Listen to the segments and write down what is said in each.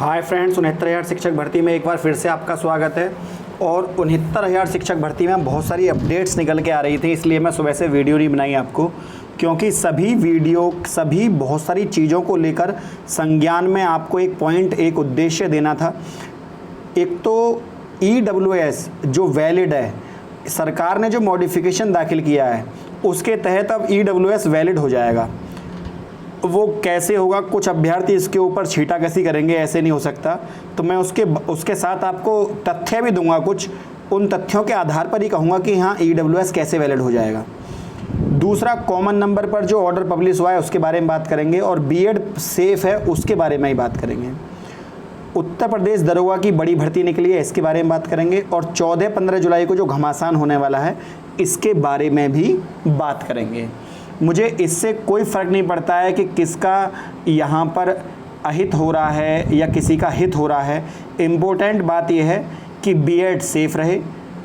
Hi friends, 69,000 शिक्षक भर्ती में एक बार फिर से आपका स्वागत है। और 69,000 शिक्षक भर्ती में बहुत सारी अपडेट्स निकल के आ रही थी, इसलिए मैं सुबह से वीडियो नहीं बनाई आपको, क्योंकि सभी बहुत सारी चीज़ों को लेकर संज्ञान में आपको एक पॉइंट, एक उद्देश्य देना था। एक तो EWS जो वैलिड है, सरकार ने जो मॉडिफिकेशन दाखिल किया है उसके तहत अब EWS वैलिड हो जाएगा। वो कैसे होगा, कुछ अभ्यर्थी इसके ऊपर छींटाकशी करेंगे, ऐसे नहीं हो सकता। तो मैं उसके साथ आपको तथ्य भी दूंगा, कुछ उन तथ्यों के आधार पर ही कहूँगा कि हाँ EWS कैसे वैलिड हो जाएगा। दूसरा, कॉमन नंबर पर जो ऑर्डर पब्लिश हुआ है उसके बारे में बात करेंगे, और बीएड सेफ है उसके बारे में ही बात करेंगे। उत्तर प्रदेश दरोगा की बड़ी भर्ती निकली है, इसके बारे में बात करेंगे, और 14-15 जुलाई को जो घमासान होने वाला है इसके बारे में भी बात करेंगे। मुझे इससे कोई फ़र्क नहीं पड़ता है कि किसका यहाँ पर अहित हो रहा है या किसी का हित हो रहा है। इम्पोर्टेंट बात यह है कि बीएड सेफ रहे,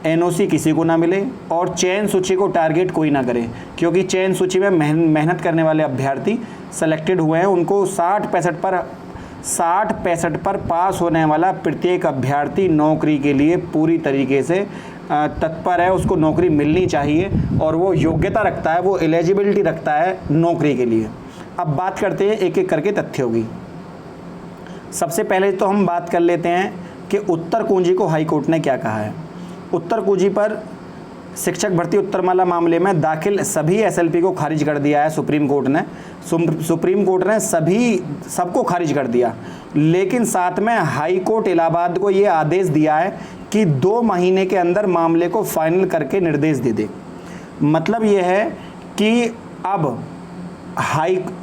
एनओसी किसी को ना मिले, और चयन सूची को टारगेट कोई ना करे, क्योंकि चयन सूची में मेहनत करने वाले अभ्यर्थी सेलेक्टेड हुए हैं। उनको 60-65 पर पास होने वाला प्रत्येक अभ्यर्थी नौकरी के लिए पूरी तरीके से तत्पर है, उसको नौकरी मिलनी चाहिए और वो योग्यता रखता है, वो एलिजिबिलिटी रखता है नौकरी के लिए। अब बात करते हैं एक एक करके तथ्यों की। सबसे पहले तो हम बात कर लेते हैं कि उत्तर कुंजी को हाई कोर्ट ने क्या कहा है। उत्तर कुंजी पर शिक्षक भर्ती उत्तरमाला मामले में दाखिल सभी SLP को खारिज कर दिया है सुप्रीम कोर्ट ने। सुप्रीम कोर्ट ने सबको खारिज कर दिया, लेकिन साथ में हाई कोर्ट इलाहाबाद को ये आदेश दिया है कि 2 महीने के अंदर मामले को फाइनल करके निर्देश दे दे। मतलब ये है कि अब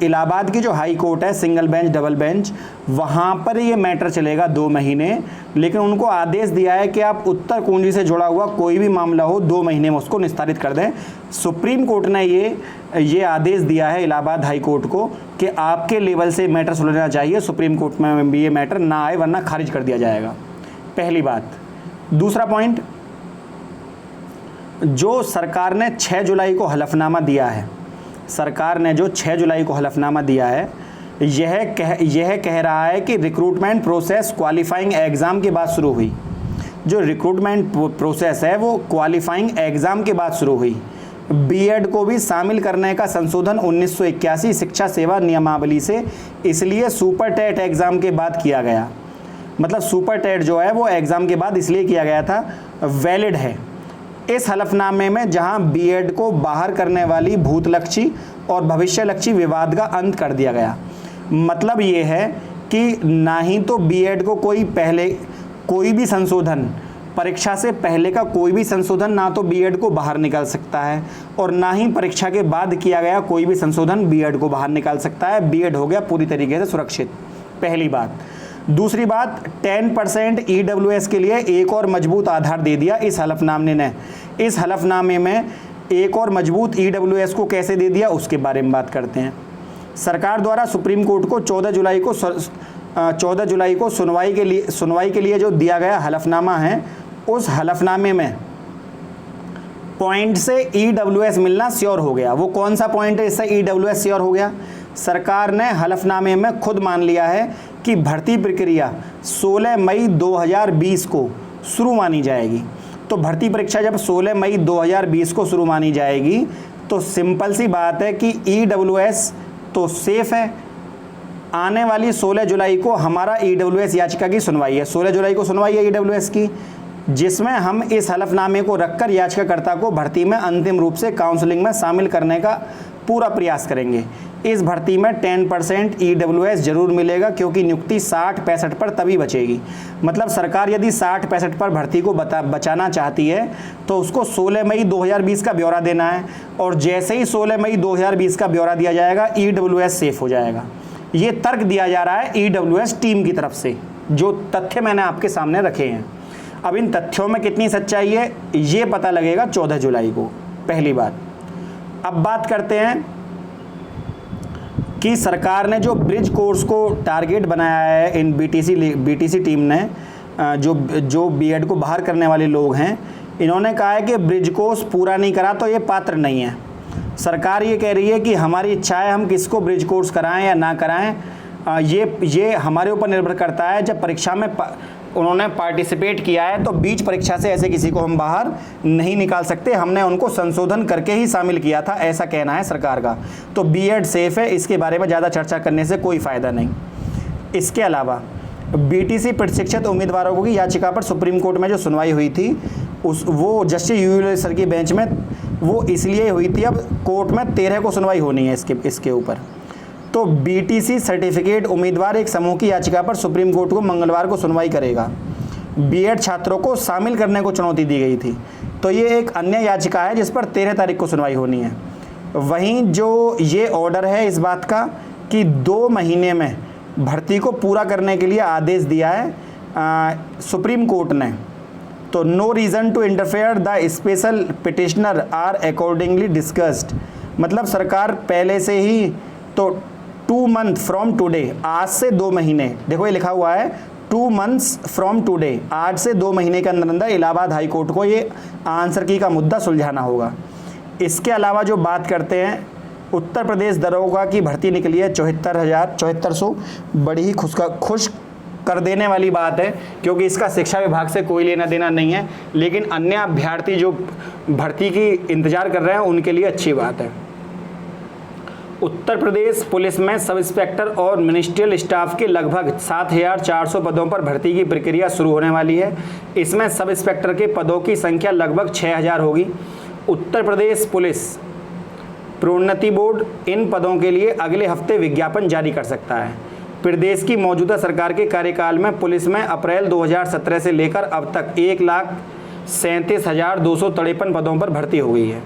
इलाहाबाद की जो हाई कोर्ट है, सिंगल बेंच डबल बेंच, वहाँ पर ये मैटर चलेगा 2 महीने, लेकिन उनको आदेश दिया है कि आप उत्तर कुंजी से जुड़ा हुआ कोई भी मामला हो 2 महीने में उसको निस्तारित कर दें। सुप्रीम कोर्ट ने ये आदेश दिया है इलाहाबाद हाई कोर्ट को कि आपके लेवल से मैटर सुलझना चाहिए, सुप्रीम कोर्ट में भी ये मैटर ना आए, वरना खारिज कर दिया जाएगा। पहली बात। दूसरा पॉइंट, जो सरकार ने 6 जुलाई को हलफनामा दिया है, सरकार ने जो 6 जुलाई को हलफनामा दिया है, यह कह रहा है कि रिक्रूटमेंट प्रोसेस क्वालिफाइंग एग्ज़ाम के बाद शुरू हुई। जो रिक्रूटमेंट प्रोसेस है वो क्वालिफाइंग एग्ज़ाम के बाद शुरू हुई। बीएड को भी शामिल करने का संशोधन 1981 शिक्षा सेवा नियमावली से इसलिए सुपर टेट एग्ज़ाम के बाद किया गया। मतलब सुपर टेट जो है वो एग्ज़ाम के बाद इसलिए किया गया था, वैलिड है। इस हलफनामे में जहां बीएड को बाहर करने वाली भूतलक्षी और भविष्यलक्षी विवाद का अंत कर दिया गया। मतलब ये है कि ना ही तो बीएड को कोई भी संशोधन, परीक्षा से पहले का कोई भी संशोधन ना तो बीएड को बाहर निकाल सकता है, और ना ही परीक्षा के बाद किया गया कोई भी संशोधन बीएड को बाहर निकाल सकता है। बीएड हो गया पूरी तरीके से सुरक्षित, पहली बात। दूसरी बात, 10% EWS के लिए एक और मजबूत आधार दे दिया इस हलफनामे ने। इस हलफनामे में एक और मजबूत EWS को कैसे दे दिया उसके बारे में बात करते हैं। सरकार द्वारा सुप्रीम कोर्ट को 14 जुलाई को सुनवाई के लिए जो दिया गया हलफनामा है, उस हलफनामे में पॉइंट से EWS मिलना श्योर हो गया। वो कौन सा पॉइंट है इससे EWS श्योर हो गया? सरकार ने हलफनामे में खुद मान लिया है कि भर्ती प्रक्रिया 16 मई 2020 को शुरू मानी जाएगी। तो भर्ती परीक्षा जब 16 मई 2020 को शुरू मानी जाएगी तो सिंपल सी बात है कि EWS तो सेफ है। आने वाली 16 जुलाई को हमारा EWS याचिका की सुनवाई है। 16 जुलाई को सुनवाई है EWS की, जिसमें हम इस हलफनामे को रखकर याचिकाकर्ता को भर्ती में अंतिम रूप से काउंसलिंग में शामिल करने का पूरा प्रयास करेंगे। इस भर्ती में 10% EWS जरूर मिलेगा, क्योंकि नियुक्ति 60-65 पर तभी बचेगी। मतलब सरकार यदि 60-65 पर भर्ती को बचाना चाहती है तो उसको 16 मई 2020 का ब्यौरा देना है, और जैसे ही 16 मई 2020 का ब्यौरा दिया जाएगा EWS सेफ हो जाएगा। ये तर्क दिया जा रहा है EWS टीम की तरफ से, जो तथ्य मैंने आपके सामने रखे हैं। अब इन तथ्यों में कितनी सच्चाई है ये पता लगेगा 14 जुलाई को, पहली बात। अब बात करते हैं कि सरकार ने जो ब्रिज कोर्स को टारगेट बनाया है, इन BTC टीम ने, जो बीएड को बाहर करने वाले लोग हैं, इन्होंने कहा है कि ब्रिज कोर्स पूरा नहीं करा तो ये पात्र नहीं है। सरकार ये कह रही है कि हमारी इच्छा है हम किसको ब्रिज कोर्स कराएं या ना कराएं, ये हमारे ऊपर निर्भर करता है। जब परीक्षा में उन्होंने पार्टिसिपेट किया है तो बीच परीक्षा से ऐसे किसी को हम बाहर नहीं निकाल सकते, हमने उनको संशोधन करके ही शामिल किया था, ऐसा कहना है सरकार का। तो बीएड सेफ है, इसके बारे में ज़्यादा चर्चा करने से कोई फ़ायदा नहीं। इसके अलावा बीटीसी प्रशिक्षित उम्मीदवारों की याचिका पर सुप्रीम कोर्ट में जो सुनवाई हुई थी वो जस्टिस यूयू सर की बेंच में वो इसलिए हुई थी, अब कोर्ट में 13 को सुनवाई होनी है इसके ऊपर। तो बीटीसी सर्टिफिकेट उम्मीदवार एक समूह की याचिका पर सुप्रीम कोर्ट को मंगलवार को सुनवाई करेगा। बीएड छात्रों को शामिल करने को चुनौती दी गई थी, तो ये एक अन्य याचिका है जिस पर 13 तारीख को सुनवाई होनी है। वहीं जो ये ऑर्डर है इस बात का कि 2 महीने में भर्ती को पूरा करने के लिए आदेश दिया है सुप्रीम कोर्ट ने। तो no reason to interfere the special petitioner are accordingly discussed, मतलब सरकार पहले से ही तो 2 मंथ फ्रॉम टुडे, आज से 2 महीने, देखो ये लिखा हुआ है 2 मंथ्स फ्रॉम टुडे, आज से 2 महीने के अंदर अंदर इलाहाबाद हाई कोर्ट को ये आंसर की का मुद्दा सुलझाना होगा। इसके अलावा जो बात करते हैं उत्तर प्रदेश दरोगा की भर्ती निकली है 7400, बड़ी ही खुश कर देने वाली बात है, क्योंकि इसका शिक्षा विभाग से कोई लेना देना नहीं है, लेकिन अन्य अभ्यर्थी जो भर्ती की इंतजार कर रहे हैं उनके लिए अच्छी बात है। उत्तर प्रदेश पुलिस में सब इंस्पेक्टर और मिनिस्ट्रियल स्टाफ के लगभग 7400 पदों पर भर्ती की प्रक्रिया शुरू होने वाली है। इसमें सब इंस्पेक्टर के पदों की संख्या लगभग 6000 होगी। उत्तर प्रदेश पुलिस प्रोन्नति बोर्ड इन पदों के लिए अगले हफ्ते विज्ञापन जारी कर सकता है। प्रदेश की मौजूदा सरकार के कार्यकाल में पुलिस में अप्रैल 2017 से लेकर अब तक 1,37,253 पदों पर भर्ती हो गई है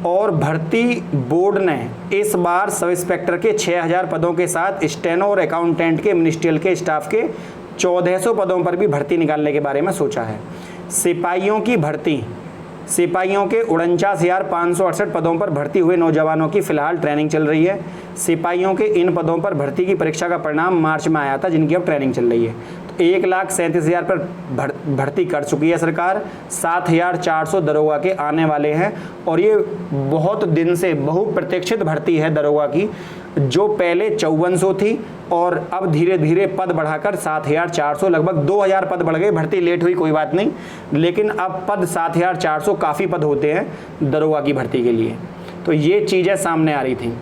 और भर्ती बोर्ड ने इस बार सब इंस्पेक्टर के 6000 पदों के साथ स्टेनो और अकाउंटेंट के मिनिस्ट्रियल के स्टाफ के 1400 पदों पर भी भर्ती निकालने के बारे में सोचा है। सिपाहियों की भर्ती, सिपाहियों के 49,568 पदों पर भर्ती हुए नौजवानों की फिलहाल ट्रेनिंग चल रही है। सिपाहियों के इन पदों पर भर्ती की परीक्षा का परिणाम मार्च में आया था, जिनकी अब ट्रेनिंग चल रही है। तो 1,37,000 पर भर्ती कर चुकी है सरकार, 7,400 दरोगा के आने वाले हैं और ये बहुत दिन से बहुप्रतीक्षित भर्ती है दरोगा की, जो पहले 5400 थी और अब धीरे धीरे पद बढ़ाकर 7,400, लगभग 2,000 पद बढ़ गए। भर्ती लेट हुई कोई बात नहीं, लेकिन अब पद 7,400 काफ़ी पद होते हैं दरोगा की भर्ती के लिए। तो ये चीज़ें सामने आ रही थी।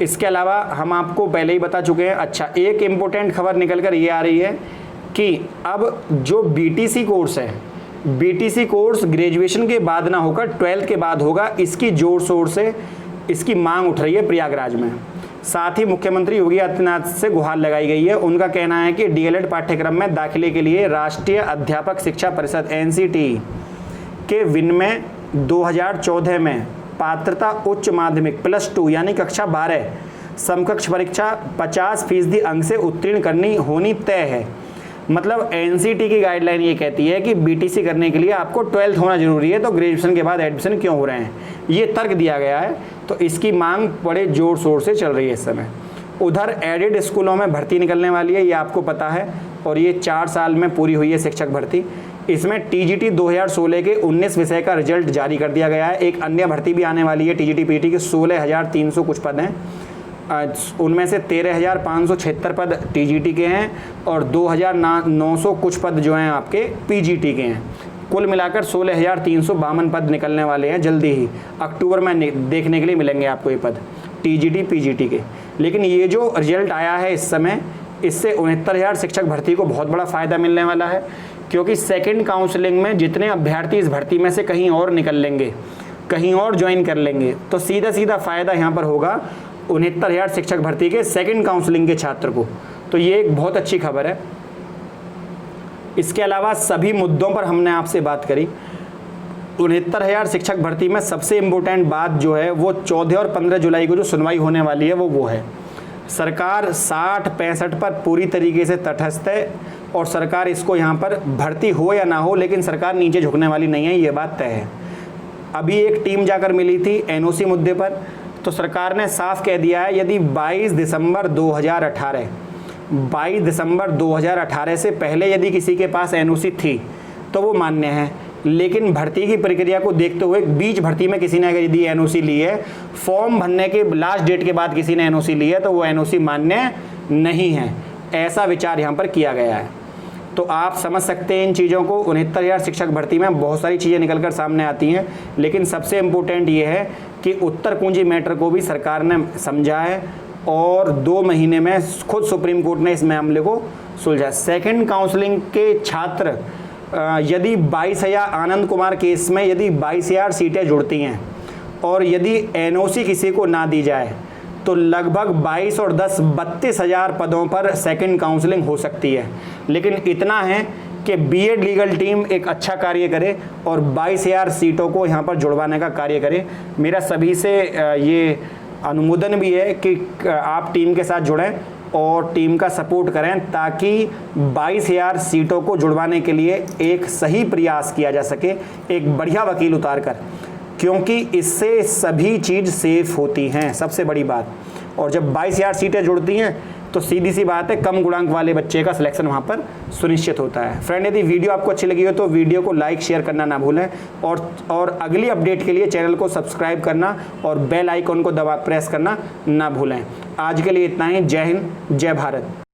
इसके अलावा हम आपको पहले ही बता चुके हैं। अच्छा, एक इम्पोर्टेंट खबर निकल कर ये आ रही है कि अब जो बीटीसी कोर्स है, बीटीसी कोर्स ग्रेजुएशन के बाद ना होकर 12th के बाद होगा, इसकी जोर शोर से इसकी मांग उठ रही है प्रयागराज में। साथ ही मुख्यमंत्री योगी आदित्यनाथ से गुहार लगाई गई है। उनका कहना है कि डीएलएड पाठ्यक्रम में दाखिले के लिए राष्ट्रीय अध्यापक शिक्षा परिषद NCTE के विनिमय 2014 में पात्रता उच्च माध्यमिक +2 यानी कक्षा 12 समकक्ष परीक्षा 50% अंक से उत्तीर्ण करनी होनी तय है। मतलब NCTE की गाइडलाइन ये कहती है कि बीटीसी करने के लिए आपको 12th होना जरूरी है, तो ग्रेजुएशन के बाद एडमिशन क्यों हो रहे हैं, ये तर्क दिया गया है। तो इसकी मांग बड़े जोर शोर से चल रही है इस समय। उधर एडेड स्कूलों में भर्ती निकलने वाली है, ये आपको पता है, और ये 4 साल में पूरी हुई है शिक्षक भर्ती। इसमें TGT 2016 के 19 विषय का रिजल्ट जारी कर दिया गया है। एक अन्य भर्ती भी आने वाली है TGT PGT के 16,300 कुछ पद हैं, उनमें से 13,576 पद TGT के हैं और 2,900 कुछ पद जो हैं आपके PGT के हैं। कुल मिलाकर 16,352 पद निकलने वाले हैं जल्दी ही, अक्टूबर में देखने के लिए मिलेंगे आपको ये पद TGT PGT के। लेकिन ये जो रिजल्ट आया है इस समय, इससे 69,000 शिक्षक भर्ती को बहुत बड़ा फ़ायदा मिलने वाला है, क्योंकि सेकंड काउंसलिंग में जितने अभ्यर्थी इस भर्ती में से कहीं और निकल लेंगे, कहीं और ज्वाइन कर लेंगे, तो सीधा सीधा फ़ायदा यहाँ पर होगा 69,000 शिक्षक भर्ती के सेकंड काउंसलिंग के छात्र को। तो ये एक बहुत अच्छी खबर है। इसके अलावा सभी मुद्दों पर हमने आपसे बात करी। 69,000 शिक्षक भर्ती में सबसे इम्पोर्टेंट बात जो है वो 14 और 15 जुलाई को जो सुनवाई होने वाली है वो है सरकार 60-65 पर पूरी तरीके से तटस्थ है और सरकार इसको यहाँ पर भर्ती हो या ना हो, लेकिन सरकार नीचे झुकने वाली नहीं है, ये बात तय है। अभी एक टीम जाकर मिली थी NOC मुद्दे पर, तो सरकार ने साफ कह दिया है यदि 22 दिसंबर 2018 से पहले यदि किसी के पास NOC थी तो वो मान्य है, लेकिन भर्ती की प्रक्रिया को देखते हुए बीच भर्ती में किसी ने अगर यदि NOC ली है, फॉर्म भरने के लास्ट डेट के बाद किसी ने NOC ली है, तो वो NOC मान्य नहीं है, ऐसा विचार यहाँ पर किया गया है। तो आप समझ सकते हैं इन चीज़ों को। 69,000 शिक्षक भर्ती में बहुत सारी चीज़ें निकल कर सामने आती हैं, लेकिन सबसे इम्पोर्टेंट ये है कि उत्तर कुंजी मैटर को भी सरकार ने समझा है और 2 महीने में खुद सुप्रीम कोर्ट ने इस मामले को सुलझा। सेकंड काउंसलिंग के छात्र यदि 22,000 आनंद कुमार केस में यदि 22,000 सीटें जुड़ती हैं और यदि एनओसी किसी को ना दी जाए तो लगभग 22 और 10 32,000 पदों पर सेकंड काउंसलिंग हो सकती है। लेकिन इतना है कि बीएड लीगल टीम एक अच्छा कार्य करे और 22,000 सीटों को यहाँ पर जुड़वाने का कार्य करे। मेरा सभी से ये अनुमोदन भी है कि आप टीम के साथ जुड़ें और टीम का सपोर्ट करें ताकि 22,000 सीटों को जुड़वाने के लिए एक सही प्रयास किया जा सके, एक बढ़िया वकील उतार कर, क्योंकि इससे सभी चीज़ सेफ होती हैं, सबसे बड़ी बात। और जब 22,000 सीटें जुड़ती हैं तो सीधी सी बात है कम गुणांक वाले बच्चे का सिलेक्शन वहाँ पर सुनिश्चित होता है। फ्रेंड, यदि वीडियो आपको अच्छी लगी हो तो वीडियो को लाइक शेयर करना ना भूलें और अगली अपडेट के लिए चैनल को सब्सक्राइब करना और बेल आइकन को प्रेस करना ना भूलें। आज के लिए इतना ही। जय हिंद, जय भारत।